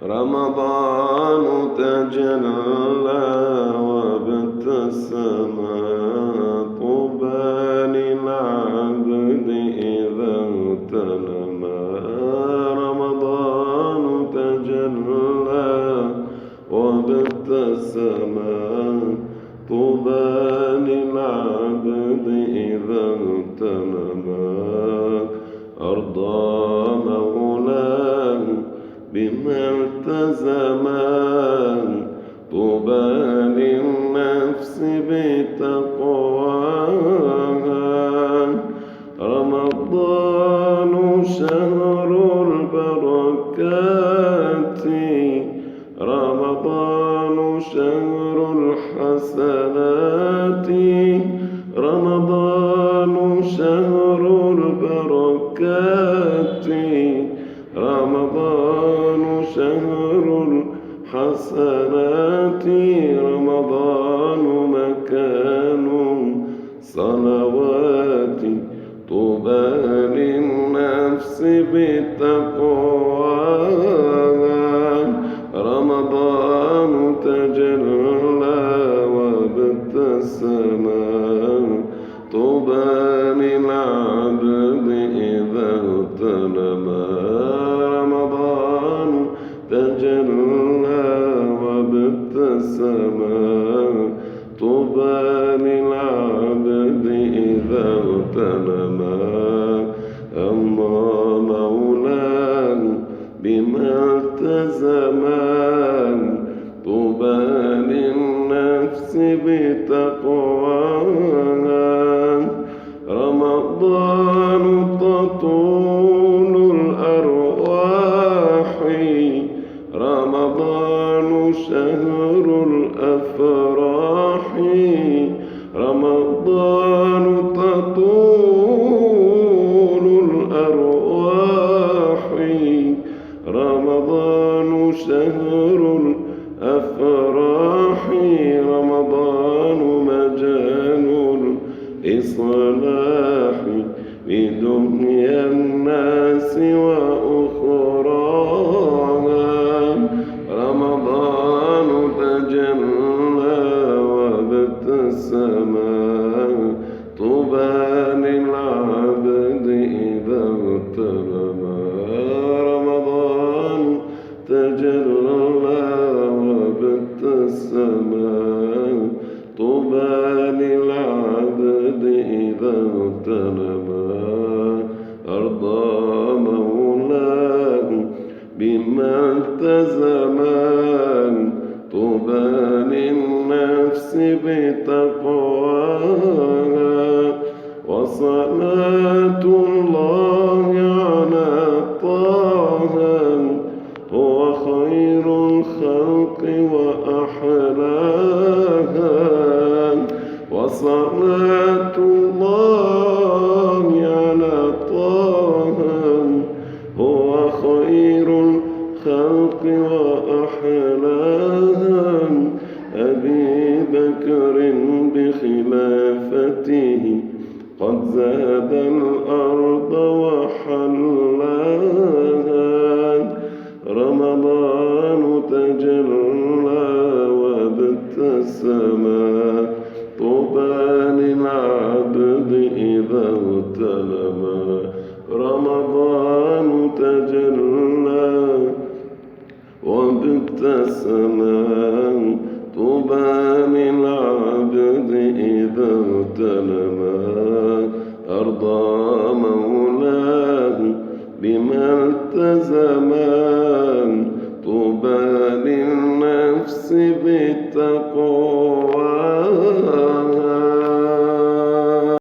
رمضان تجلى وابتسم طوبى للعبد إذا اغتنم. رمضان تجلى وابتسم طوبى للعبد إذا اغتنم. أرضى مولاه بما التزم طوبى للنفس بتقواها. رمضان شهر البركات، رمضان شهر الحسنات، رمضان شهر البركات، رمضان شهر الحسنات، رمضان مكان صلوات طوبى للنفس بتقواها. رمضان تجلى وابتسم طوبى للعبد إذا اغتنم. رمضان تجلى وابتسم طوبى للعبد إذا اغتنم. الله مولاه بما التزم طوبى للنفس بتقواها. رمضان تطول الأرواح، رمضان شهر الأفراح، رمضان تطول الأرواح، رمضان شهر الأفراح، رمضان مجال الإصلاح بدنيا الناس وأخراها. رمضان تجلى وابتسم طوبى للعبد إذا اغتنم. رمضان تجلى وابتسم طوبى للعبد إذا اغتنم. أرضى مولاه بما التزم طوبى للنفس بتقواها. وصلاة الله على طه هو خير الخلق وأحلاها. وصلاة الله على طه هو خير الخلق وأحلاها. أبي بكر بخلافته قد زاد الأرض وحلاها. رمضان تجلى وابتسم طوبى للعبد إذا اغتنم. رمضان تجلى وابتسم طوبى للعبد إذا اغتنم. أرضى مولاه بما التزم طوبى للنفس بالتقوى.